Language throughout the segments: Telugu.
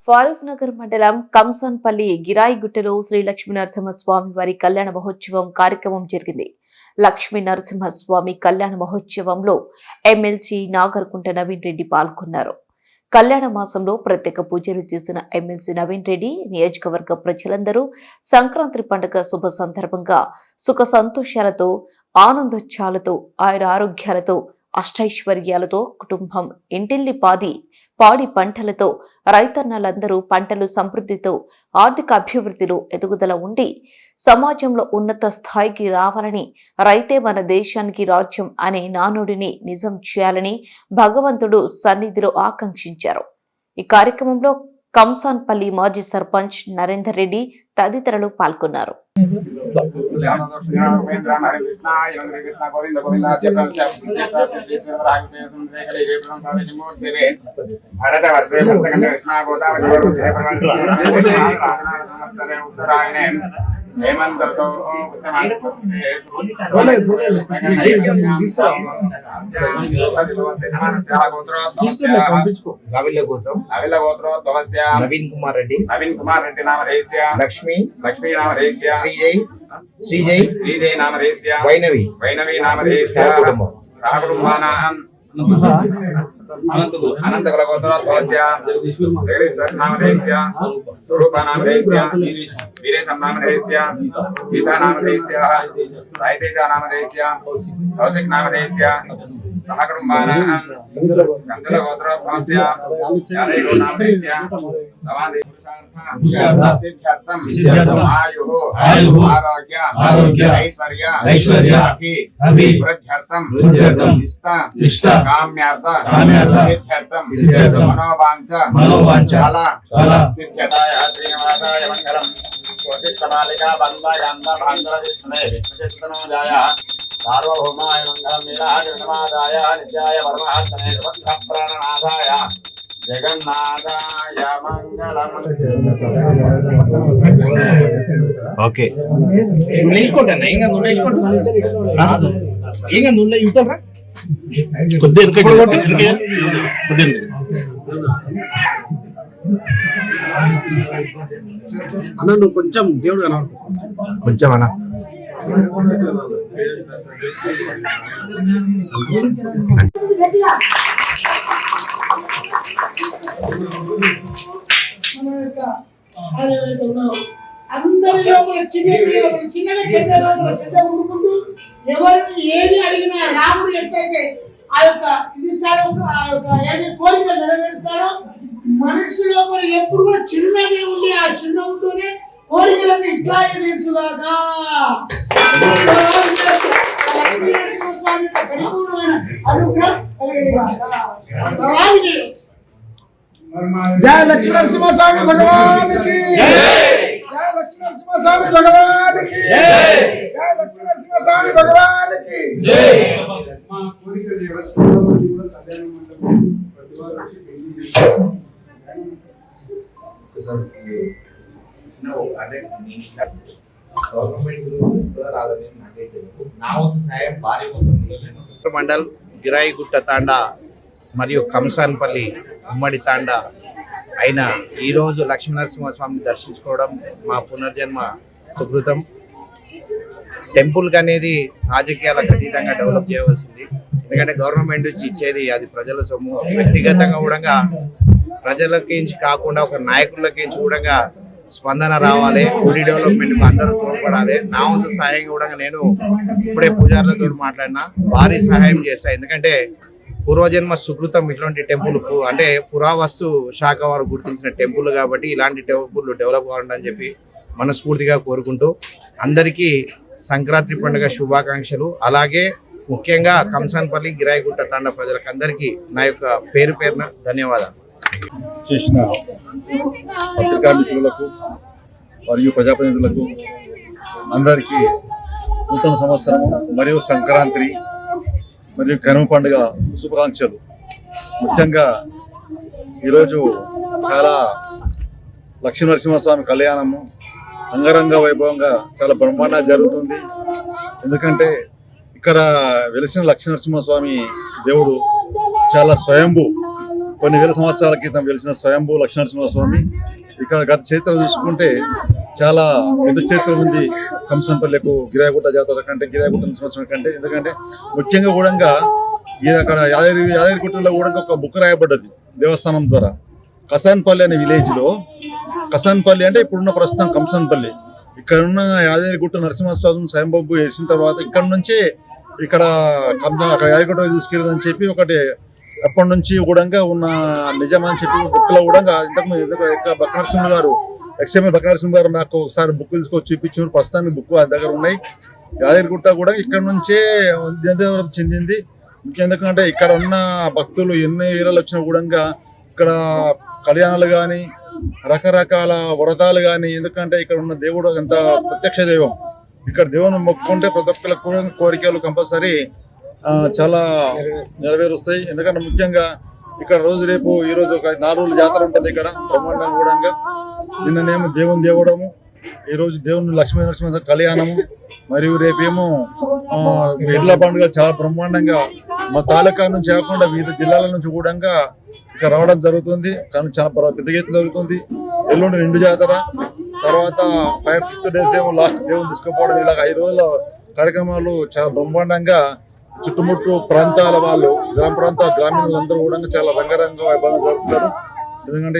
ఫారూక్ నగర్ మండలం కంసాన్పల్లి గిరాయిగుట్టలో శ్రీ లక్ష్మీ నరసింహస్వామి వారి కళ్యాణ మహోత్సవం కార్యక్రమం జరిగింది. లక్ష్మీ నరసింహస్వామి కళ్యాణ మహోత్సవంలో ఎమ్మెల్సీ నాగర్కుంట నవీన్ రెడ్డి పాల్గొన్నారు. కళ్యాణ మాసంలో ప్రత్యేక పూజలు చేసిన ఎమ్మెల్సీ నవీన్ రెడ్డి నియోజకవర్గ ప్రజలందరూ సంక్రాంతి పండుగ శుభ సందర్భంగా సుఖ సంతోషాలతో ఆనందోత్సాహాలతో ఆయురారోగ్యాలతో అష్టైశ్వర్యాలతో కుటుంబం ఇంటిల్లి పాడి పంటలతో రైతన్నలందరూ పంటలు సమృద్ధితో ఆర్థిక అభివృద్ధిలో ఎదుగుదల ఉండి సమాజంలో ఉన్నత స్థాయికి రావాలని, రైతే మన దేశానికి రాజ్యం అనే నానుడిని నిజం చేయాలని భగవంతుడు సన్నిధిలో ఆకాంక్షించారు. ఈ కార్యక్రమంలో కంసాన్పల్లి మాజీ సర్పంచ్ నరేందర్ రెడ్డి తదితరులు పాల్గొన్నారు. నవీన్ కుమార్ రెడ్డి లక్ష్మీ శ్రీజై నామధేయ వైనవి నామధేయ అనంత కులగోత్రోద్భవస్య జగదీశ్వర నామధేయ స్వరూప నామధేయ వీరేశం నామధేయ గీతా నామధేయ సాయితేజ నామధేయ కౌశిక్ నామధేయ సహకుటుంబానాం కందుల గోత్రోద్భవస్య యాదయ్య నామధేయ సమాధి సిద్ధ్యర్థం ఆయుః ఆరోగ్య ఐశ్వర్య వృద్ధ్యర్థం ఇష్ట కామ్యార్థ సిద్ధ్యర్థం మనోవాంఛ ఫల సిద్ధ్యతాయ శ్రీనివాసాయ మంగళం కోటిష్టమాలికా బంధాయాంత భాంతరజిష్ణే విష్ణుచిత్తనోజాయ సార్వభౌమాయ మంగళం నీలాగ్రహమాదాయ నిత్యాయ పరమాత్మనే సుభద్ర ప్రాణనాథాయ జగన్నాథాయ మంగళం. ఓకే నువ్వు వేసుకోండి ఇంకా నువ్వు వేసుకోండి ఇంకా నువ్వు ఇవ్వరా అన్న నువ్వు కొంచెం దేవుడు కనబడుతుంది కొంచెం అన్న అందరిలో చిన్నగా పెద్ద ఉండుకుంటూ ఎవరిని ఏది అడిగినా రాముడు ఎట్లయితే ఆ యొక్క ఇది ఇస్తాడో, ఆ యొక్క ఏది కోరిక నెరవేరుస్తాడో, మనిషి లోపల ఎప్పుడు కూడా చిన్నవి ఉండి ఆ చిన్నతోనే కోరికలను ఇట్లాగే నేర్చుగాక. స్వామి పరిపూర్ణమైన అనుగ్రహం కలిగేది. జయ లక్ష్మీ నరసింహస్వామి భగవానికి, జయ లక్ష్మీ నరసింహస్వామి భగవానికి, జయ లక్ష్మీ నరసింహస్వామి భగవానికి. మండల్ గిరాయిగుట్ట తాండా మరియు కంసాన్పల్లి ఉమ్మడి తాండా అయిన ఈరోజు లక్ష్మీనరసింహస్వామిని దర్శించుకోవడం మా పునర్జన్మ సుకృతం. టెంపుల్కి అనేది రాజకీయాలకు అతీతంగా డెవలప్ చేయవలసింది. ఎందుకంటే గవర్నమెంట్ నుంచి ఇచ్చేది అది ప్రజల సొమ్ము. వ్యక్తిగతంగా కూడా ప్రజలకించి కాకుండా ఒక నాయకులకించి కూడా స్పందన రావాలి. గుడి డెవలప్మెంట్కి అందరూ తోడ్పడాలి. నా వంతు సహాయంగా కూడా నేను ఇప్పుడే పూజారులతో మాట్లాడినా భారీ సహాయం చేస్తా. ఎందుకంటే పూర్వజన్మ సుకృతం ఇట్లాంటి టెంపుల్, అంటే పురావస్తు శాఖ వారు గుర్తించిన టెంపుల్ కాబట్టి ఇలాంటి టెంపుల్ డెవలప్ కావాలని చెప్పి మనస్ఫూర్తిగా కోరుకుంటూ అందరికీ సంక్రాంతి పండుగ శుభాకాంక్షలు. అలాగే ముఖ్యంగా కంసాన్పల్లి గిరాయిగుట్ట తాండా ప్రజలకు అందరికీ నా యొక్క పేరున ధన్యవాదాలు. చేసిన పత్రికా మిత్రులకు మరియు ప్రజాప్రతినిధులకు అందరికీ నూతన సంవత్సరం మరియు సంక్రాంతి మరియు కనుమ పండుగ శుభాకాంక్షలు. ముఖ్యంగా ఈరోజు చాలా లక్ష్మీ నరసింహస్వామి కళ్యాణము అంగరంగ వైభవంగా చాలా బ్రహ్మాండంగా జరుగుతుంది. ఎందుకంటే ఇక్కడ వెలిసిన లక్ష్మీ నరసింహస్వామి దేవుడు చాలా స్వయంభూ, కొన్ని వేల సంవత్సరాల క్రితం వెలిసిన స్వయంభూ లక్ష్మీనరసింహస్వామి. ఇక్కడ గత చరిత్ర చూసుకుంటే చాలా పెద్ద చరిత్ర ఉంది కంసంపల్లికు గిరాయగుట్ట జాతర కంటే, గిరాయగుట్ట నరసింహస్వామి కంటే. ఎందుకంటే ముఖ్యంగా కూడా అక్కడ యాదగిరిగుట్టలో కూడా ఒక బుక్ రాయబడ్డది దేవస్థానం ద్వారా. కసాన్పల్లి అనే విలేజ్ లో, కసాన్పల్లి అంటే ఇప్పుడున్న ప్రస్తుతం కంసన్పల్లి, ఇక్కడ ఉన్న యాదగిరిగుట్ట నరసింహస్వామి స్వయంభూ వేసిన తర్వాత ఇక్కడ నుంచే ఇక్కడ అక్కడ యాదగిరిగుట్ట తీసుకెళ్ళని చెప్పి ఒకటి అప్పటి నుంచి కూడా ఉన్న నిజమని చెప్పి బుక్ లో కూడా ఇంతకు బక్కనరసింహ గారు, ఎక్స్ఎంఏ బక్కనరసింహ గారు నాకు ఒకసారి బుక్ తీసుకొచ్చి చూపించారు. ప్రస్తుతానికి బుక్ ఆయన దగ్గర ఉన్నాయి. యాదగిరిగుట్ట కూడా ఇక్కడ నుంచే చెందింది. ఎందుకంటే ఇక్కడ ఉన్న భక్తులు ఎన్ని వేలలో వచ్చినా కూడా ఇక్కడ కళ్యాణాలు కానీ రకరకాల వ్రతాలు కానీ, ఎందుకంటే ఇక్కడ ఉన్న దేవుడు అంత ప్రత్యక్ష దైవం. ఇక్కడ దేవుని మొక్కుకుంటే ప్రతి ఒక్కరి కోరికలు కంపల్సరీ చాలా నెరవేరుస్తాయి. ఎందుకంటే ముఖ్యంగా ఇక్కడ రేపు ఈ రోజు ఒక 4 రోజుల జాతర ఉంటుంది ఇక్కడ బ్రహ్మాండంగా కూడా. నిన్ననేమో దేవుని దేవడము, ఈ రోజు దేవుని లక్ష్మీ నరసింహ కళ్యాణము, మరియు రేపేమో ఎడ్ల పండుగ చాలా బ్రహ్మాండంగా మా తాలూకా నుంచి కాకుండా వివిధ జిల్లాల నుంచి కూడా ఇక్కడ రావడం జరుగుతుంది. కానీ చాలా పెద్ద ఎత్తున జరుగుతుంది. ఎల్లుండి నిండు జాతర, తర్వాత 5-6 days ఏమో లాస్ట్ దేవుని తీసుకుపోవడం. ఇలా 5 రోజుల కార్యక్రమాలు చాలా బ్రహ్మాండంగా చుట్టుముట్టు ప్రాంతాల వాళ్ళు, గ్రామీణులందరూ కూడా చాలా రంగరంగ వైభవంగా జరుపుతారు. ఎందుకంటే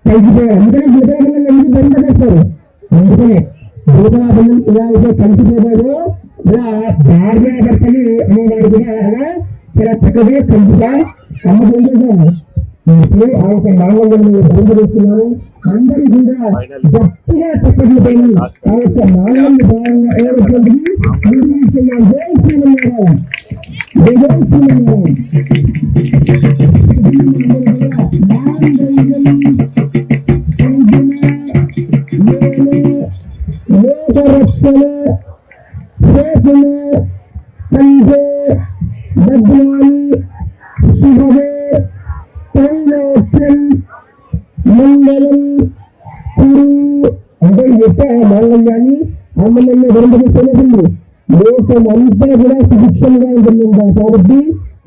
కలిసిపోయారు. అందుకనే జీవితాలు ఎందుకు ధరింపజేస్తారు. అందుకనే జీవితాలు ఇలా అయితే కలిసిపోతారు. ఇలా భార్యాభర్తలు అనేవారు కూడా అలా చాలా చక్కగా కలిసిగా అమ్మకుంటున్నాము. ఇప్పుడు ఆ యొక్క మానవులను ధరింపజేస్తున్నాము. అందరూ కూడా గట్టిగా చక్కటి ఆ యొక్క మానవుని భాగంగా అయినటువంటిది మంగళం కురు అంటే యొక్క మాంగళ్యాన్ని ఆంగళ్యంలో ధరింపజేస్తున్నది. లోకం అంతా కూడా సుభిక్షంగా ఉంటుందంట. కాబట్టి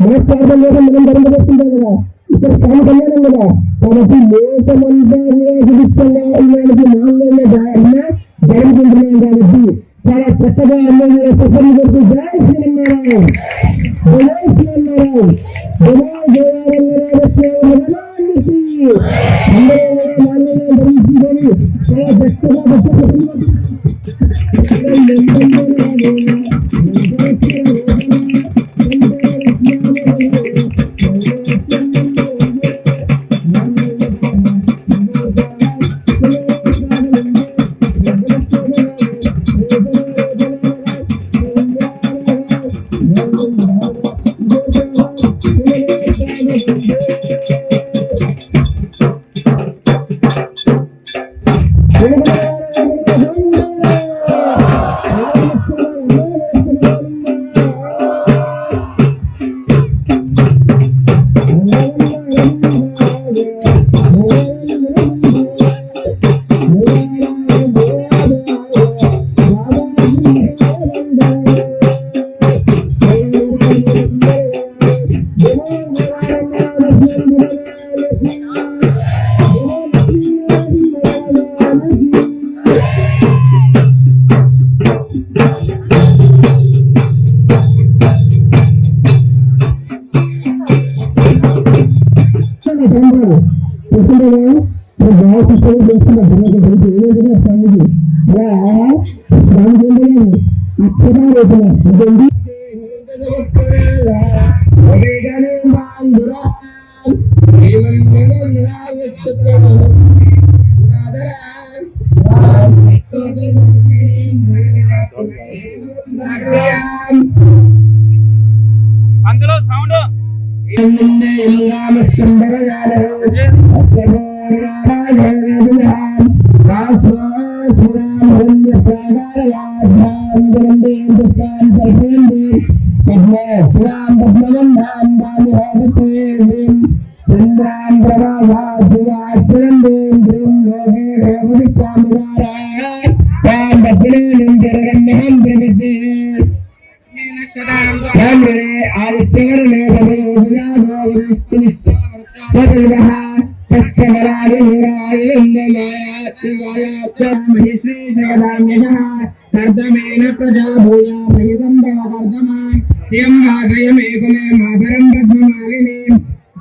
మనస్వార్థం కోసం మనం ధరింపజేస్తుంటాం కదా, ఇక్కడ స్వామి కళ్యాణం కదా. కాబట్టి లోకమంతా కూడా సుభిక్షంగా ఉండడానికి మాంగళ్య ధరించుకుంటున్నాం. కాబట్టి చాలా చక్కగా అందరూ చెప్పని కొడుతూ జై శ్రీమన్నారాయణ, జై శ్రీమన్నారాయణ, జయ అందరూ మాంగళ్యం ధరించుకొని చాలా చక్కగా అందులో సౌండ్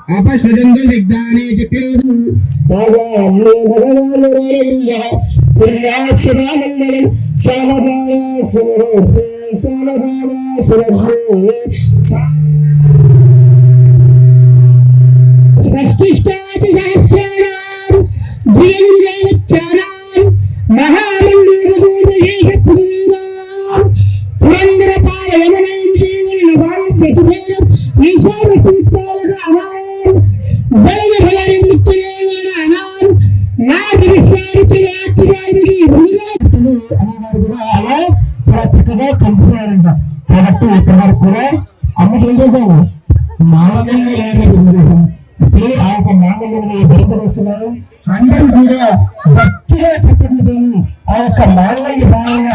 अपश्यजन्तु सिद्धानि చాలా చక్కగా కలిసిపోయారంట. కాబట్టి ఇక్కడ వరకు కూడా అమ్మకి ఏం చేశాము మాంగళ్యం ఇప్పుడు ఆ యొక్క మాంగళ్యం బయటపడుతున్నారు. అందరూ కూడా గట్టిగా చెప్పండి ఆ యొక్క మాంగళ్య భావన